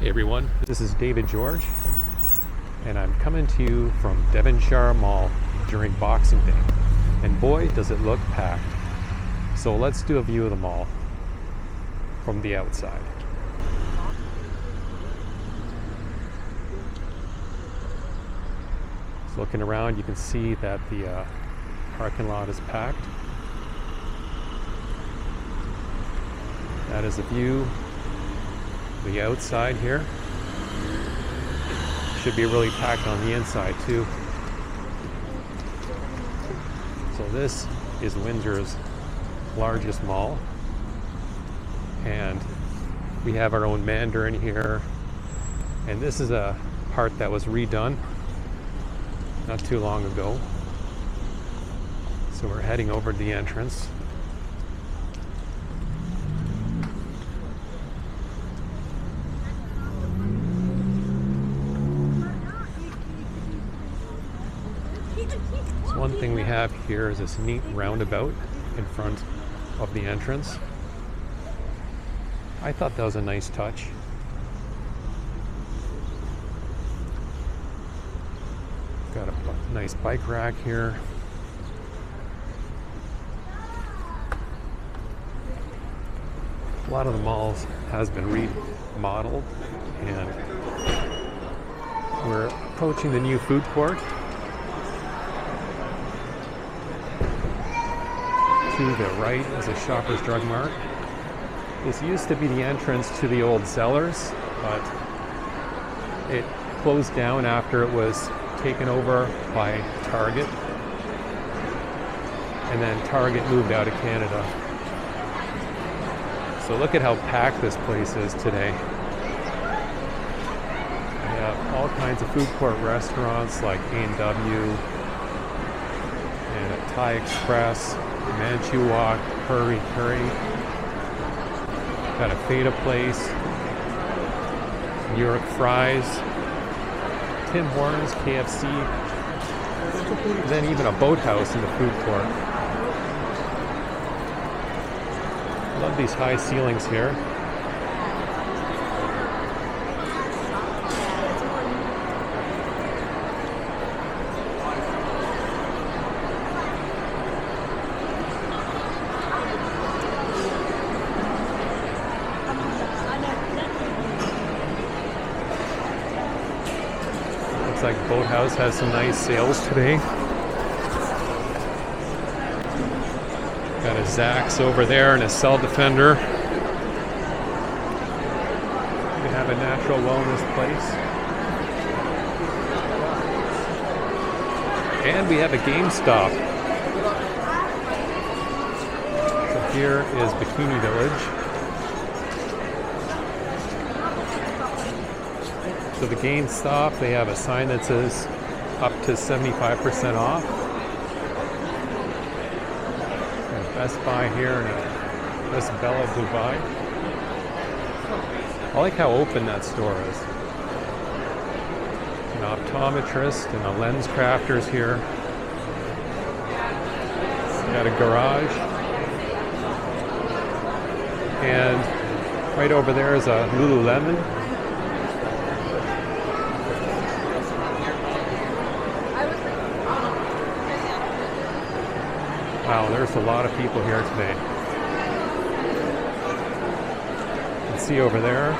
Hey everyone, this is David George, and I'm coming to you from Devonshire Mall during Boxing Day. And boy, does it look packed. So let's do a view of the mall from the outside. So looking around, you can see that the parking lot is packed. That is a view of the outside here. Should be really packed on the inside too. So this is Windsor's largest mall, and we have our own Mandarin here, and this is a part that was redone not too long ago. So we're heading over to the entrance. So one thing we have here is this neat roundabout in front of the entrance. I thought that was a nice touch. Got a nice bike rack here. A lot of the malls has been remodeled, and we're approaching the new food court. To the right is a Shoppers Drug Mart. This used to be the entrance to the old Zellers, but it closed down after it was taken over by Target, and then Target moved out of Canada. So look at how packed this place is today. We have all kinds of food court restaurants like A&W and a Thai Express, Manchu Wok, Curry Curry. Got a Feta Place, New York Fries, Tim Hortons, KFC, and then even a boathouse in the food court. Love these high ceilings here. Looks like Boathouse has some nice sales today. Got a Zax over there and a Cell Defender. We have a natural wellness place. And we have a GameStop. So here is Bikini Village. So the GameStop, they have a sign that says up to 75% off. And Best Buy here and West Bella Dubai. I like how open that store is. An optometrist and a lens crafters here. We got a garage. And right over there is a Lululemon. Wow, there's a lot of people here today. You can see over there.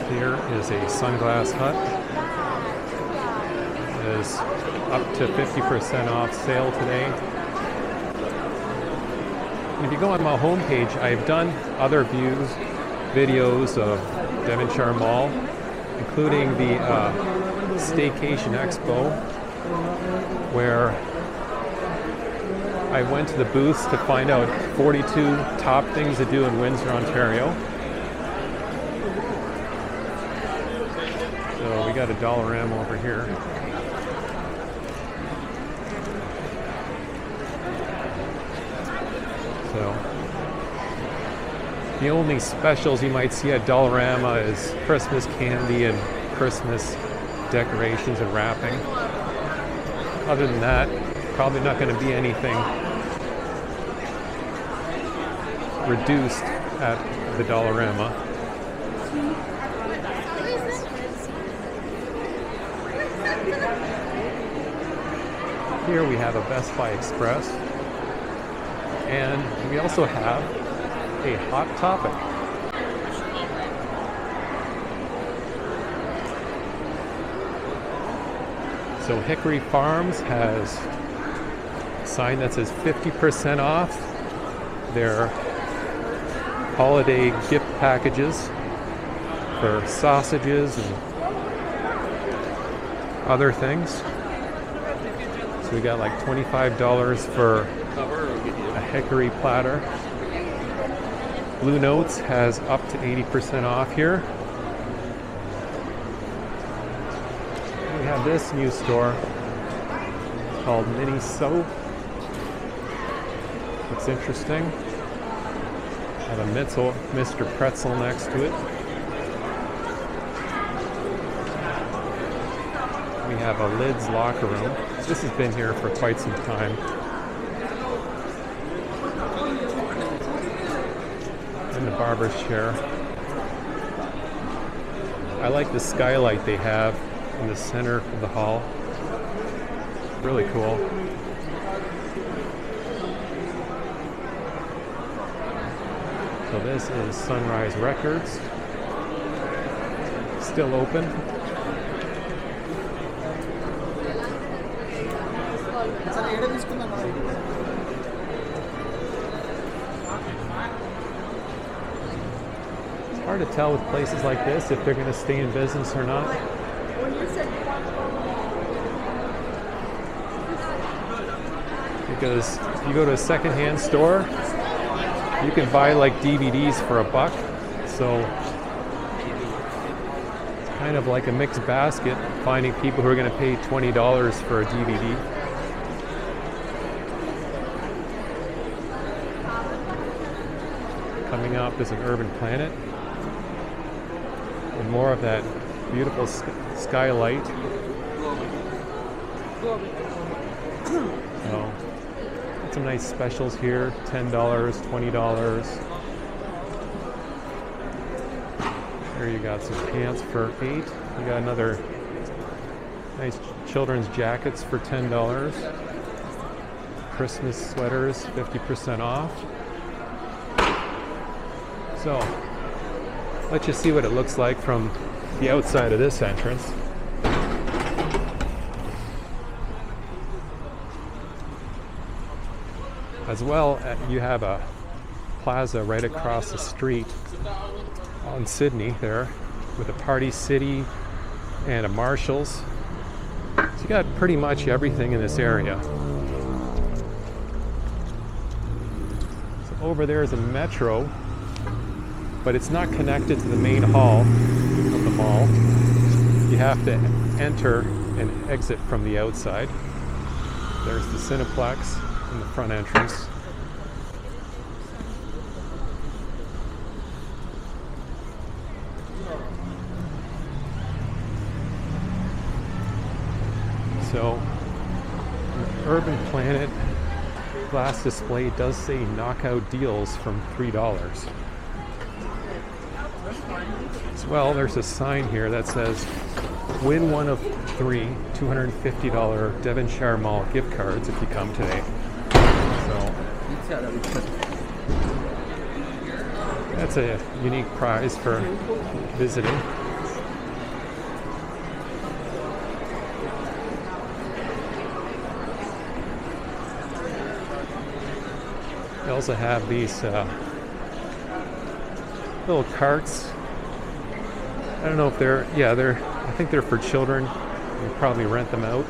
Here is a Sunglass Hut. It is up to 50% off sale today. And if you go on my homepage, I've done other videos of Devonshire Mall, including the Staycation Expo, where I went to the booths to find out 42 top things to do in Windsor, Ontario. So we got a Dollarama over here. So the only specials you might see at Dollarama is Christmas candy and Christmas decorations and wrapping. Other than that, Probably not going to be anything reduced at the Dollarama. Here we have a Best Buy Express, and we also have a Hot Topic. So Hickory Farms has a sign that says 50% off their holiday gift packages for sausages and other things. So we got like $25 for a hickory platter. Blue Notes has up to 80% off here. We have this new store called Mini So. Looks interesting. Have a Mr. Pretzel next to it. We have a Lids locker room. This has been here for quite some time. And the barber's chair. I like the skylight they have in the center of the hall. Really cool. So this is Sunrise Records. Still open. It's hard to tell with places like this if they're going to stay in business or not. Because if you go to a secondhand store, you can buy like DVDs for $1. So it's kind of like a mixed basket, finding people who are going to pay $20 for a DVD. Coming up is an Urban Planet. And more of that beautiful skylight. So, some nice specials here, $10, $20. Here you got some pants for $8. You got another nice children's jackets for $10. Christmas sweaters, 50% off. So, let's just see what it looks like from the outside of this entrance. As well, you have a plaza right across the street on Sydney there with a Party City and a Marshalls. So you got pretty much everything in this area. So over there is a Metro, but it's not connected to the main hall of the mall. You have to enter and exit from the outside. There's the Cineplex in the front entrance. So, Urban Planet glass display does say knockout deals from $3. As well, there's a sign here that says win one of 3 $250 Devonshire Mall gift cards if you come today. So that's a unique prize for visiting. They also have these little carts. I don't know if I think they're for children. You probably rent them out.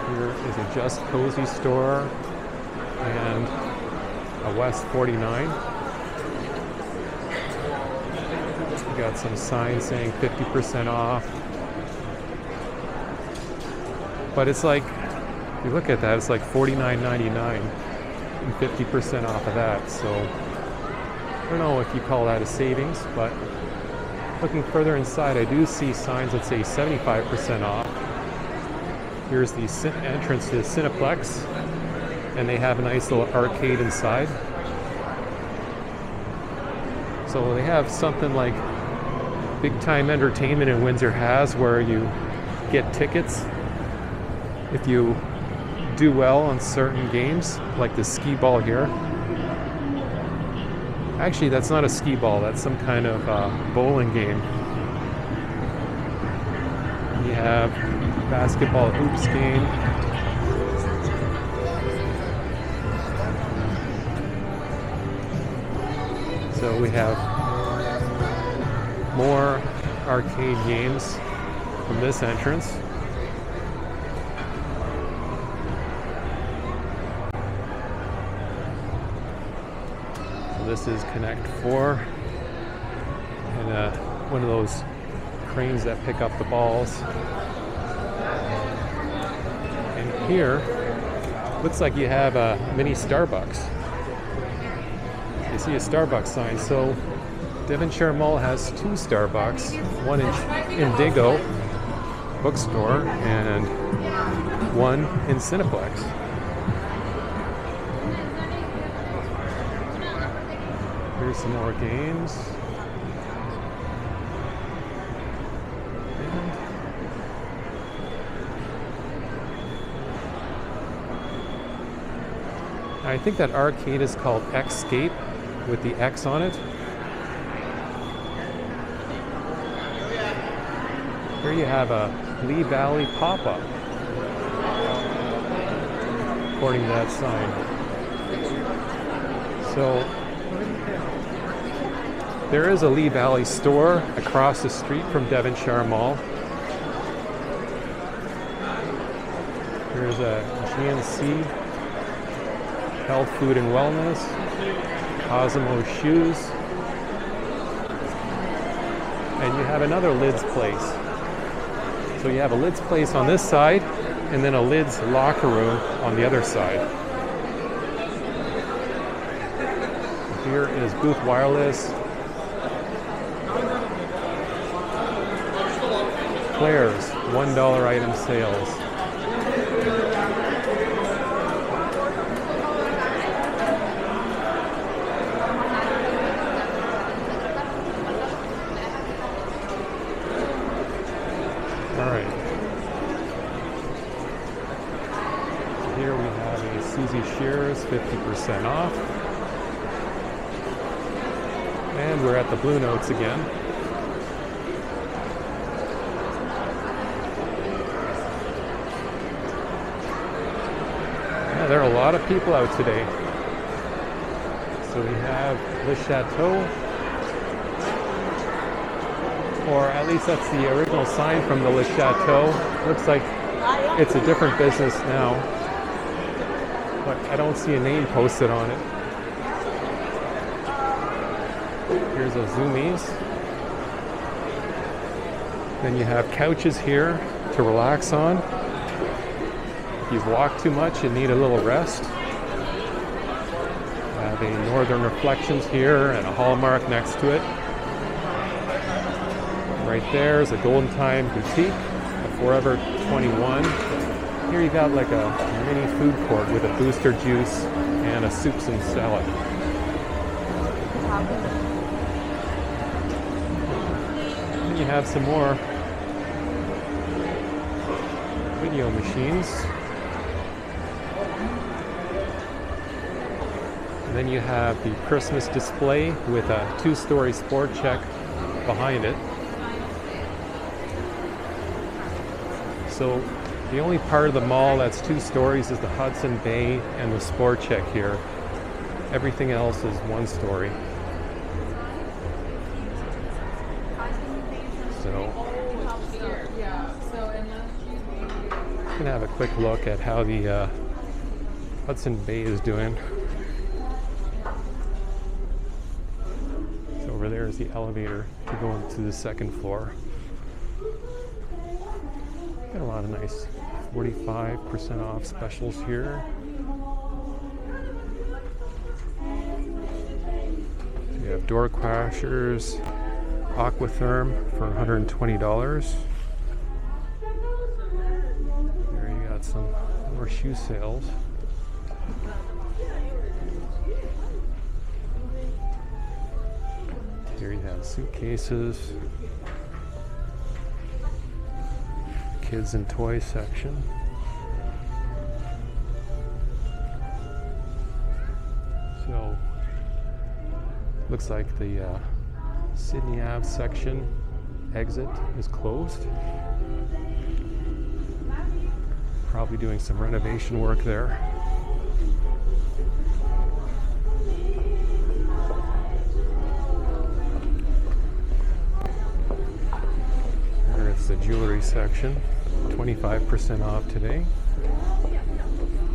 Here is a Just Cozy store and a West 49. We got some signs saying 50% off. But it's like, if you look at that, it's like $49.99 and 50% off of that. So I don't know if you call that a savings, but looking further inside, I do see signs that say 75% off. Here's the entrance to the Cineplex, and they have a nice little arcade inside. So they have something like Big Time Entertainment in Windsor has, where you get tickets if you do well on certain games, like the skee ball here. Actually, that's not a skee ball, that's some kind of bowling game. You have basketball hoops game. So we have more arcade games from this entrance. So this is Connect 4, and one of those cranes that pick up the balls. And here, looks like you have a mini Starbucks. You see a Starbucks sign. So Devonshire Mall has two Starbucks, one in Indigo bookstore and one in Cineplex. Here's some more games. I think that arcade is called Xscape with the X on it. Here you have a Lee Valley pop-up, according to that sign. So there is a Lee Valley store across the street from Devonshire Mall. Here's a GNC, Health, Food and Wellness, Cosmo Shoes, and you have another Lids Place. So you have a Lids Place on this side, and then a Lids locker room on the other side. Here is Booth Wireless, Claire's $1 item sales. Here we have a Susie Shears 50% off. And we're at the Blue Notes again. Yeah, there are a lot of people out today. So we have Le Chateau, or at least that's the original sign from the Le Chateau. Looks like it's a different business now, but I don't see a name posted on it. Here's a Zoomies. Then you have couches here to relax on. If you've walked too much and need a little rest. Have a Northern Reflections here and a Hallmark next to it. Right there is a Golden Time Boutique, a Forever 21. Here you got like a mini food court with a booster juice and a soups and salad. Then you have some more video machines. And then you have the Christmas display with a 2-story Sport Check behind it. So the only part of the mall that's 2 stories is the Hudson Bay and the Sport Check here. Everything else is 1 story. So I'm gonna have a quick look at how the Hudson Bay is doing. So over there is the elevator to go into the 2nd floor. Got a lot of nice 45% off specials here. So you have door crashers, Aquatherm for $120. There you got some more shoe sales. Here you have suitcases, kids and toy section. So looks like the Sydney Ave section exit is closed. Probably doing some renovation work there. Here it's the jewelry section, 25% off today.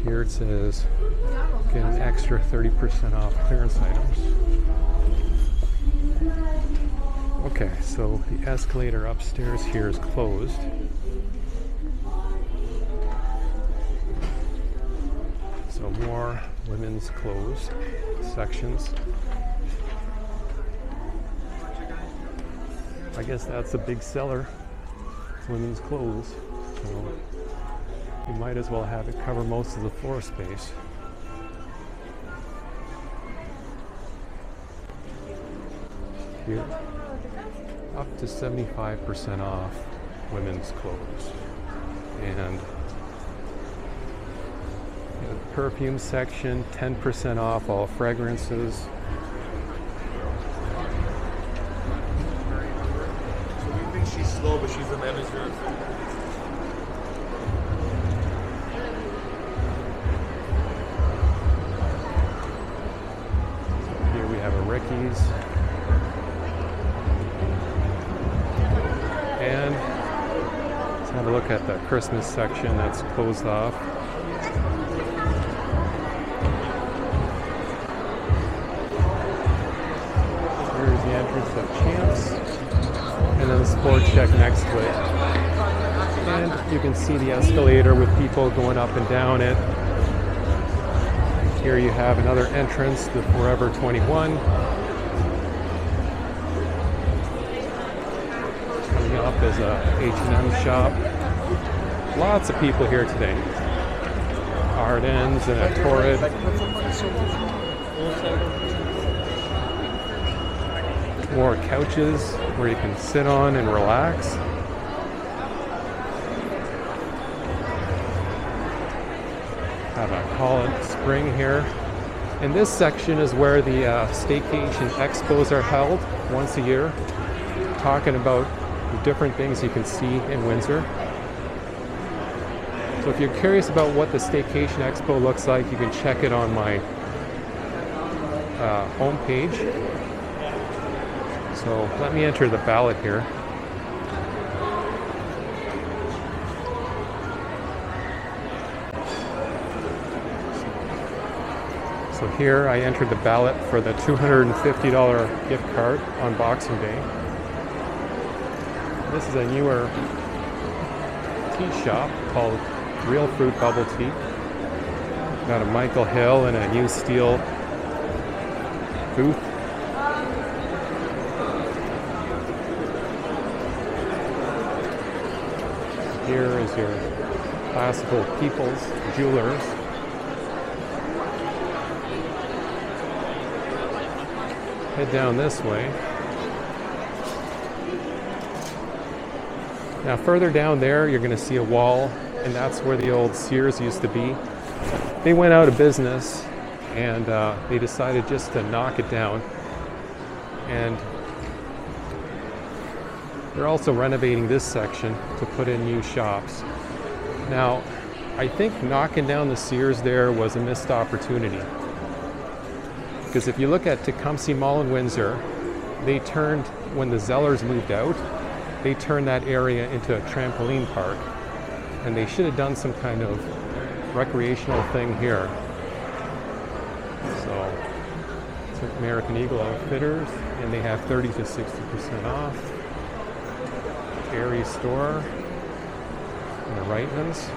Here it says get an extra 30% off clearance items. Okay, so the escalator upstairs here is closed. So more women's clothes sections. I guess that's a big seller, women's clothes. So you might as well have it cover most of the floor space. Here, up to 75% off women's clothes. And the perfume section, 10% off all fragrances. We think she's slow, but she's the manager. Here we have a Ricky's. And let's have a look at the Christmas section that's closed off. Here's the entrance of Champs, and then the Sport Check next to it. And you can see the escalator with people going up and down it. Here you have another entrance, the Forever 21. Up as a H&M shop. Lots of people here today. Ardennes and a Torrid. More couches where you can sit on and relax. Have a Holland Spring here. And this section is where the staycation expos are held once a year. Talking about the different things you can see in Windsor. So if you're curious about what the Staycation Expo looks like, you can check it on my homepage. So let me enter the ballot here. So here I entered the ballot for the $250 gift card on Boxing Day. This is a newer tea shop called Real Fruit Bubble Tea. Got a Michael Hill and a new steel booth. Here is your classical People's Jewelers. Head down this way. Now further down there you're going to see a wall, and that's where the old Sears used to be. They went out of business and they decided just to knock it down, and they're also renovating this section to put in new shops. Now I think knocking down the Sears there was a missed opportunity, because if you look at Tecumseh Mall in Windsor, they turned, when the Zellers moved out, they turned that area into a trampoline park, and they should have done some kind of recreational thing here. So it's American Eagle Outfitters, and they have 30 to 60% off. Aerie store and the Reitmans.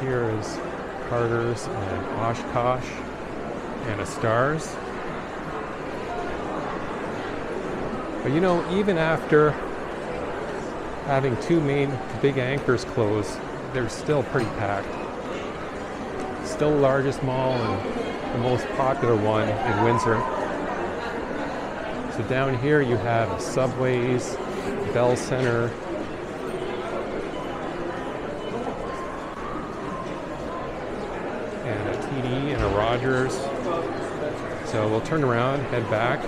Here is Carter's and Oshkosh. and a Stars. But you know, even after having two main big anchors close, they're still pretty packed. Still the largest mall and the most popular one in Windsor. So down here you have a Subway's, Bell Center, and a TD and a Rogers. So we'll turn around, head back.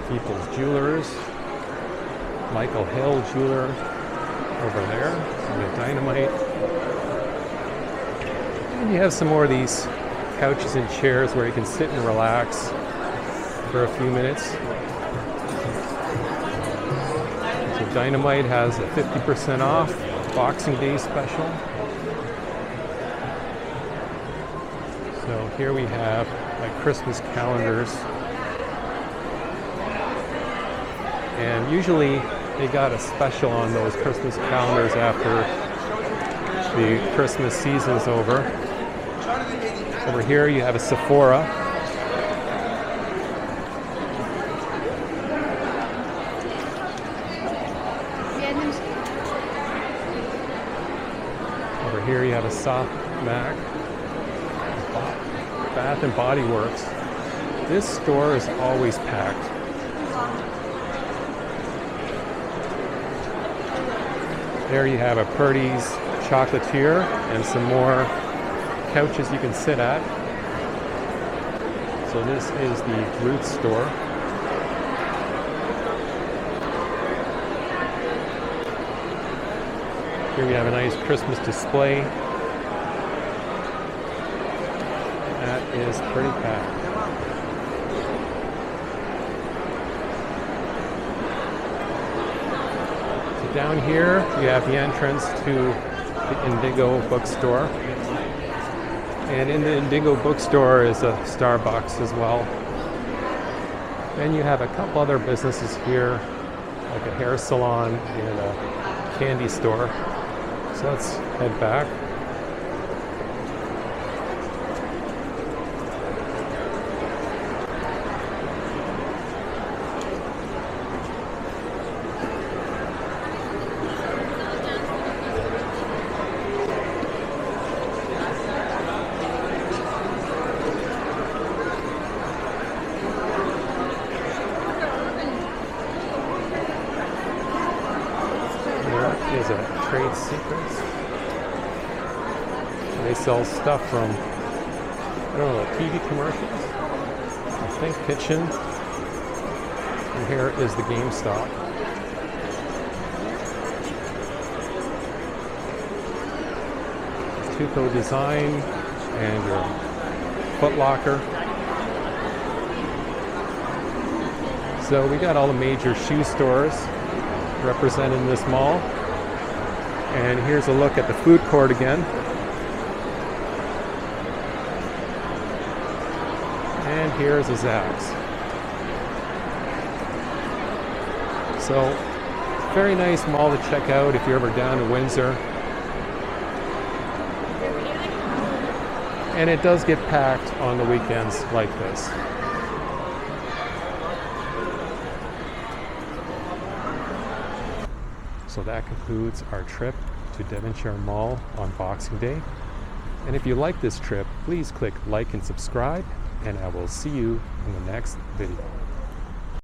People's Jewelers, Michael Hill Jeweler over there, and the Dynamite. And you have some more of these couches and chairs where you can sit and relax for a few minutes. So Dynamite has a 50% off Boxing Day special. So here we have like Christmas calendars. And usually they got a special on those Christmas calendars after the Christmas season's over. Over here you have a Sephora. Over here you have a Soft Mac. Bath and Body Works. This store is always packed. There you have a Purdy's Chocolatier and some more couches you can sit at. So this is the Roots store. Here we have a nice Christmas display. That is pretty packed. Down here, you have the entrance to the Indigo bookstore. And in the Indigo bookstore is a Starbucks as well. And you have a couple other businesses here, like a hair salon and a candy store. So let's head back. Is a Trade Secrets. They sell stuff from, I don't know, TV commercials, I think kitchen. And here is the GameStop. Tuco Design and your Foot Locker. So we got all the major shoe stores represented in this mall. And here's a look at the food court again. And here's a Zapp's. So, very nice mall to check out if you're ever down in Windsor. And it does get packed on the weekends like this. So that concludes our trip to Devonshire Mall on Boxing Day. And if you like this trip, please click like and subscribe, and I will see you in the next video.